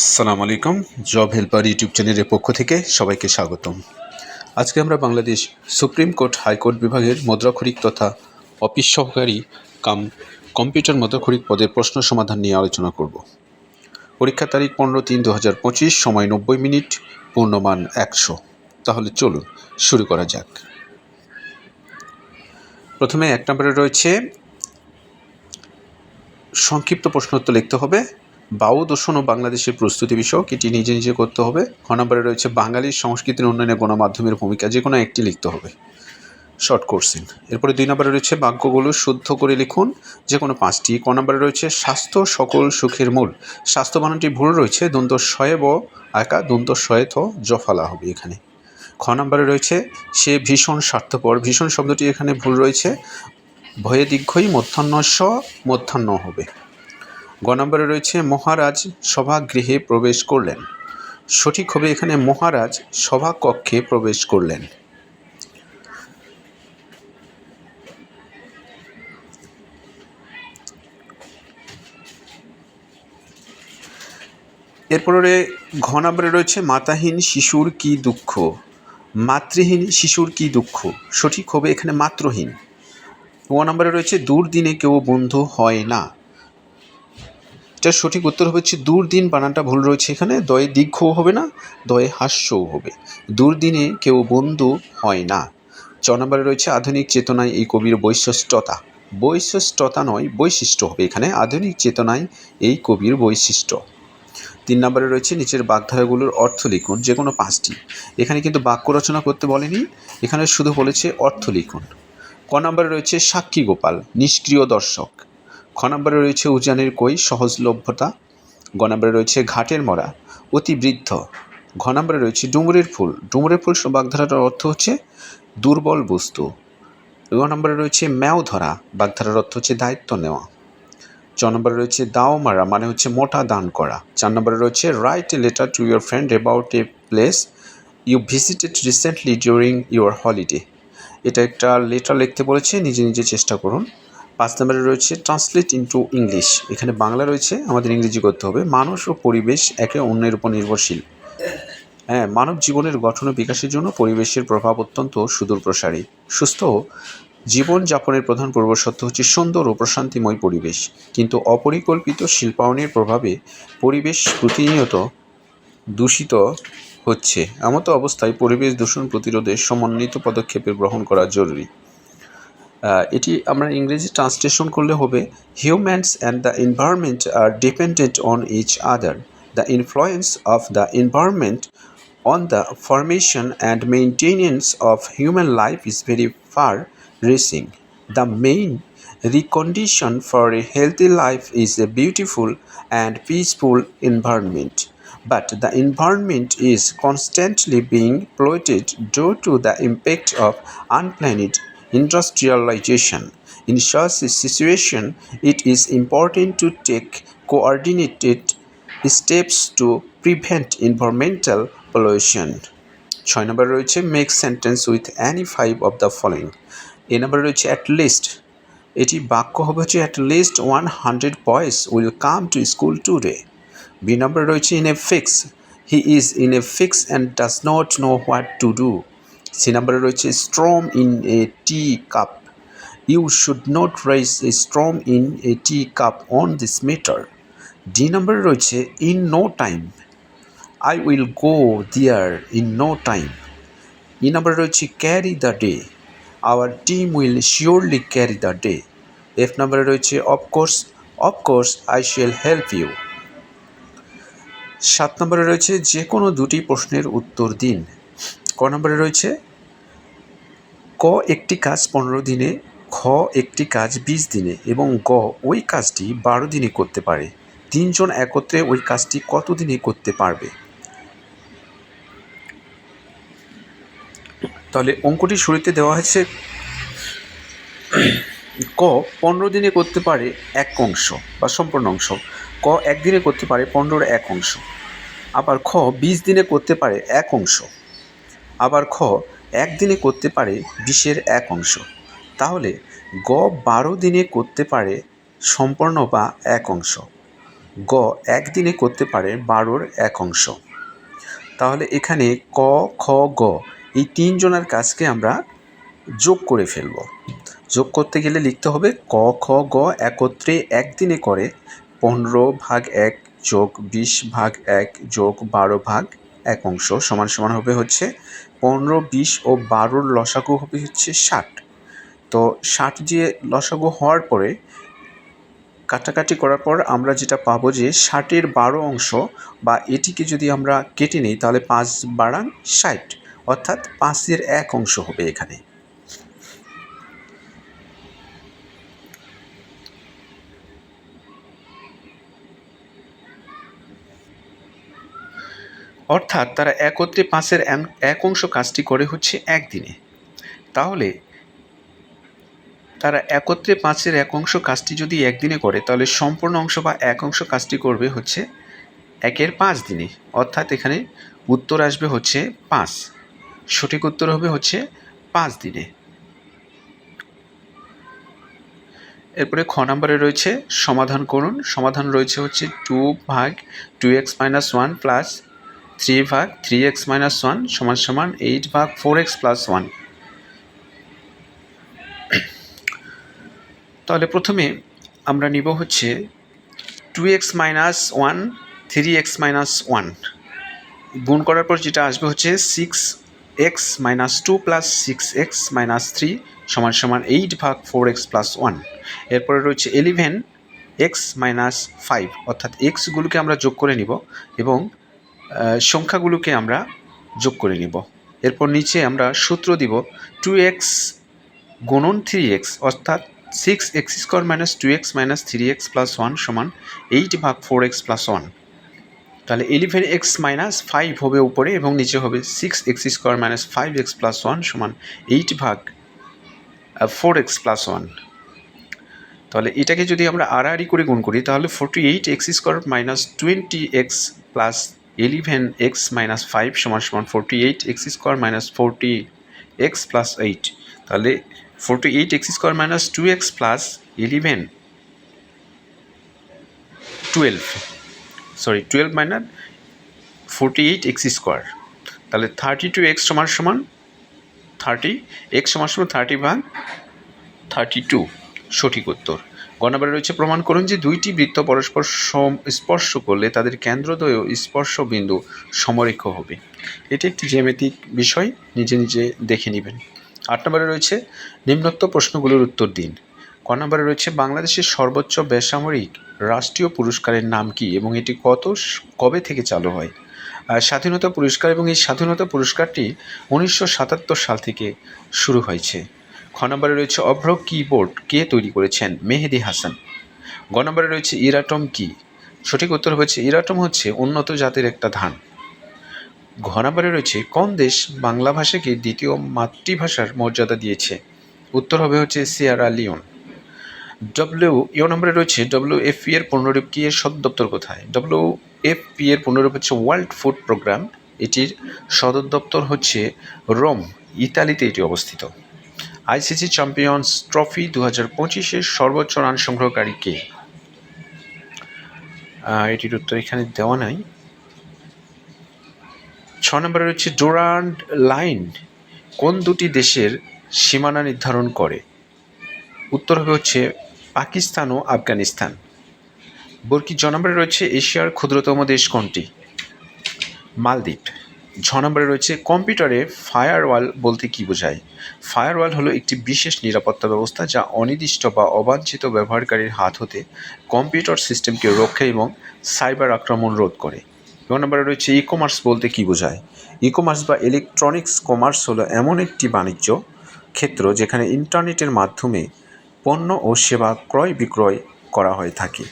আসসালামু আলাইকুম। Job helper YouTube চ্যানেলের পক্ষ থেকে সবাইকে স্বাগতম। আজকে আমরা বাংলাদেশ সুপ্রিম কোর্ট হাইকোর্ট বিভাগের মুদ্রাক্ষরিক তথা অফিস সহকারী কাম কম্পিউটার মুদ্রাক্ষরিক পদের প্রশ্ন সমাধান নিয়ে আলোচনা করব। পরীক্ষা তারিখ 15/3/2025, সময় 90 মিনিট, পূর্ণমান 100। তাহলে চলুন শুরু করা যাক। প্রথমে 1 নম্বরে রয়েছে সংক্ষিপ্ত প্রশ্নোত্তর লিখতে হবে। বাউ দূষণ ও বাংলাদেশের প্রস্তুতি বিষয়ক, এটি নিজে নিজে করতে হবে। খ নম্বরে রয়েছে বাঙালির সংস্কৃতির উন্নয়নে গণমাধ্যমের ভূমিকা, যে কোনো একটি লিখতে হবে, শর্ট কোশ্চেন। এরপরে 2 নম্বরে রয়েছে বাক্যগুলো শুদ্ধ করে লিখুন, যে কোনো 5টি। ক নম্বরে রয়েছে স্বাস্থ্য সকল সুখের মূল। স্বাস্থ্য বানানটি ভুল রয়েছে, দন্ত শয়ে ব একা দন্ত শয়ে থ জফালা হবে এখানে। খ নম্বরে রয়েছে সে ভীষণ স্বার্থপর। ভীষণ শব্দটি এখানে ভুল রয়েছে, ভয়ে দীর্ঘই মধ্যাহ্ন স মধ্যাহ্ন হবে। গ নম্বরে রয়েছে মহারাজ সভাগৃহে প্রবেশ করলেন। সঠিক হবে এখানে মহারাজ সভাকক্ষে প্রবেশ করলেন। এরপরে ঘ নম্বরে রয়েছে মাতাহীন শিশুর কি দুঃখ। মাতৃহীন শিশুর কি দুঃখ, সঠিক হবে এখানে মাতৃহীন। গ নম্বরে রয়েছে দুর্দিনে কেউ বন্ধু হয় না। এটার সঠিক উত্তর হচ্ছে দুর্দিন, বানানটা ভুল রয়েছে এখানে, দয়ে দীর্ঘও হবে না, দয়ে হাস্যও হবে। দুর্দিনে কেউ বন্ধু হয় না। চ নম্বরে রয়েছে আধুনিক চেতনায় এই কবির বৈশিষ্ট্যতা। বৈশিষ্ট্যতা নয়, বৈশিষ্ট্য হবে এখানে। আধুনিক চেতনায় এই কবির বৈশিষ্ট্য। 3 নম্বরে রয়েছে নিচের বাগধারাগুলোর অর্থ লিখুন, যে কোনো 5টি। এখানে কিন্তু বাক্য রচনা করতে বলেনি, এখানে শুধু বলেছে অর্থ লিখুন। ক নম্বরে রয়েছে সাক্ষী গোপাল, নিষ্ক্রিয় দর্শক। খ নম্বরে রয়েছে উজানের কই, সহজলভ্যতা। গ নম্বরে রয়েছে ঘাটের মরা, অতিবৃদ্ধ। ঘ নম্বরে রয়েছে ডুমুরের ফুল। ডুমুরের ফুল বাগধারাটার অর্থ হচ্ছে দুর্বল বস্তু। গ নম্বরে রয়েছে ম্যাও ধরা, বাগধারার অর্থ হচ্ছে দায়িত্ব নেওয়া। চ নম্বরে রয়েছে দাও মারা, মানে হচ্ছে মোটা দান করা। 4 নম্বরে রয়েছে write a letter to your friend about a place you visited recently during your holiday. এটা একটা লেটার লিখতে বলেছে, নিজে নিজে চেষ্টা করুন। 5 নম্বরে রয়েছে ট্রান্সলেট ইনটু ইংলিশ। এখানে বাংলা রয়েছে, আমাদের ইংরেজি করতে হবে। মানুষ ও পরিবেশ একে অন্যের উপর নির্ভরশীল। হ্যাঁ, মানব জীবনের গঠন ও বিকাশের জন্য পরিবেশের প্রভাব অত্যন্ত সুদূরপ্রসারী। সুস্থ জীবনযাপনের প্রধান পূর্বশর্ত হচ্ছে সুন্দর ও প্রশান্তিময় পরিবেশ, কিন্তু অপরিকল্পিত শিল্পায়নের প্রভাবে পরিবেশ প্রতিনিয়ত দূষিত হচ্ছে। এমতো অবস্থায় পরিবেশ দূষণ প্রতিরোধে সমন্বিত পদক্ষেপ গ্রহণ করা জরুরি। এটি আমরা ইংরেজি ট্রান্সলেশন করলে হবে humans and the environment are dependent on each other. The influence of the environment on the formation and maintenance of human life is very far-reaching. The main recondition for a healthy life is a beautiful and peaceful environment. But the environment is constantly being polluted due to the impact of unplanned industrialization. In such a situation, it is important to take coordinated steps to prevent environmental pollution. 6 নম্বরে রয়েছে make sentence with any 5 of the following. A নম্বরে রয়েছে at least, এটি বাক্য হবে হচ্ছে at least 100 boys will come to school today. B নম্বরে রয়েছে in a fix, he is in a fix and does not know what to do. C নম্বরে রয়েছে storm in a tea cup, you should not raise a storm in a tea cup on this matter. D নম্বরে রয়েছে in no time, I will go there in no time. E নম্বরে রয়েছে carry the day, our team will surely carry the day. F নম্বরে রয়েছে of course I shall help you. 7 নম্বরে রয়েছে যে কোনো 2টি প্রশ্নের উত্তর দিন। ক নম্বরে রয়েছে ক একটি কাজ 15 দিনে, খ একটি কাজ 20 দিনে এবং গ ওই কাজটি 12 দিনে করতে পারে। 3 জন একত্রে ওই কাজটি কত দিনে করতে পারবে? তাহলে অঙ্কটি শুরুতে দেওয়া হয়েছে ক 15 দিনে করতে পারে 1 অংশ বা সম্পূর্ণ অংশ, ক 1 দিনে করতে পারে 15-এর 1 অংশ, আবার খ 20 দিনে করতে পারে 1 অংশ, আবার খ 1 দিনে করতে পারে 20-এর 1 অংশ। তাহলে গ 12 দিনে করতে পারে সম্পূর্ণ বা 1 অংশ। গ একদিনে করতে পারে 12-র 1 অংশ। তাহলে এখানে ক, খ, গ এই 3 জনের কাজকে আমরা যোগ করে ফেলব। যোগ করতে গেলে লিখতে হবে ক, খ, গ একত্রে একদিনে করে 15/1 যোগ 20/1 যোগ 12/1 অংশ সমান সমান হবে হচ্ছে 15, 20 ও 12-র লসাগু হবে হচ্ছে 60। তো 60 দিয়ে লসাগু হওয়ার পরে কাটাকাটি করার পর আমরা যেটা পাবো যে 60-এর 12 অংশ বা এটিকে যদি আমরা কেটে নিই তাহলে 5 বারাং 60, অর্থাৎ 5-এর 1 অংশ হবে এখানে। অর্থাৎ তারা একত্রে 5-এর 1 অংশ কাজটি করে হচ্ছে একদিনে। তাহলে তারা একত্রে 5-এর 1 অংশ কাজটি যদি একদিনে করে তাহলে সম্পূর্ণ অংশ বা 1 অংশ কাজটি করবে হচ্ছে 1-এর 5 দিনে, অর্থাৎ এখানে উত্তর আসবে হচ্ছে 5। সঠিক উত্তর হবে হচ্ছে 5 দিনে। এরপরে খ নম্বরে রয়েছে সমাধান করুন। সমাধান রয়েছে হচ্ছে 2/2x - 1 প্লাস 3/3x - 1 সমান সমান 8/4x + 1। তাহলে প্রথমে আমরা নিব হচ্ছে 2x - 1 3x - 1 গুণ করার পর যেটা আসবে হচ্ছে 6x - 2 প্লাস 6x - 3 সমান সমান 8/4x + 1। এরপরে রয়েছে 11x - 5, অর্থাৎ এক্সগুলোকে আমরা যোগ করে নিব এবং সংখ্যাগুলোকে আমরা যোগ করে নিব। এরপর নিচে আমরা সূত্র দিব 2x গুণন 3x, অর্থাৎ 6x² - 2x - 3x + 1 সমান 8/4x + 1। তাহলে 11x - 5 হবে উপরে এবং নিচে হবে 6x² - 5x + 1 সমান 8/4x + 1। তাহলে এটাকে যদি আমরা আড়াআড়ি করে গুণ করি তাহলে 48x² - 20x প্লাস 11x - 5 সমান সমান 48x² - 40x + 8। তাহলে 48x² - 2x প্লাস 12 মানে 48x²। তাহলে 32x সমান সমান 30x সমান সমান 30/32 সঠিক উত্তর। গ নম্বরে রয়েছে প্রমাণ করুন যে দুইটি বৃত্ত পরস্পর স্পর্শ করলে তাদের কেন্দ্রদ্বয় স্পর্শ বিন্দু সমরেখ হবে। এটি একটি জ্যামিতিক বিষয়, নিজে নিজে দেখে নেবেন। 8 নম্বরে রয়েছে নিম্নোক্ত প্রশ্নগুলোর উত্তর দিন। ক নম্বরে রয়েছে বাংলাদেশের সর্বোচ্চ বেসামরিক রাষ্ট্রীয় পুরস্কারের নাম কি এবং এটি কবে থেকে চালু হয়? স্বাধীনতা পুরস্কার, এবং এই স্বাধীনতা পুরস্কারটি 1977 সাল থেকে শুরু হয়েছে। খ নম্বরে রয়েছে অভ্র কিবোর্ড কে তৈরি করেছেন? মেহেদি হাসান। গ নম্বরে রয়েছে ইরাটম কি? সঠিক উত্তর হচ্ছে ইরাটম হচ্ছে উন্নত জাতের একটা ধান। ঘ নম্বরে রয়েছে কোন দেশ বাংলা ভাষাকে দ্বিতীয় মাতৃভাষার মর্যাদা দিয়েছে? উত্তর হবে হচ্ছে সিয়েরা লিওন। ইউ নম্বরে রয়েছে WFP এর পূর্ণরূপ কি? এর সদর দপ্তর কোথায়? WFP এর পূর্ণরূপ হচ্ছে ওয়ার্ল্ড ফুড প্রোগ্রাম। এটির সদর দপ্তর হচ্ছে রোম, ইতালিতে এটি অবস্থিত। ICC চ্যাম্পিয়ন্স ট্রফি 2025-এর সর্বোচ্চ রান সংগ্রহকারী কে? এটির উত্তর এখানে দেওয়া নাই। 6 নম্বরে রয়েছে ডুরান্ড লাইন কোন দুটি দেশের সীমানা নির্ধারণ করে? উত্তর হবে হচ্ছে পাকিস্তান ও আফগানিস্তান। বর্কি জ নম্বরে রয়েছে এশিয়ার ক্ষুদ্রতম দেশ কোনটি? মালদ্বীপ। ঝ নম্বরে রয়েছে কম্পিউটারে ফায়ারওয়াল বলতে কী বোঝায়? ফায়ারওয়াল হলো একটি বিশেষ নিরাপত্তা ব্যবস্থা যা অনির্দিষ্ট বা অবাঞ্ছিত ব্যবহারকারীর হাত হতে কম্পিউটার সিস্টেমকে রক্ষা এবং সাইবার আক্রমণ রোধ করে। গ নম্বরে রয়েছে ই কমার্স বলতে কী বোঝায়? ই কমার্স বা ইলেকট্রনিক্স কমার্স হলো এমন একটি বাণিজ্য ক্ষেত্র যেখানে ইন্টারনেটের মাধ্যমে পণ্য ও সেবা ক্রয় বিক্রয় করা হয়ে থাকে।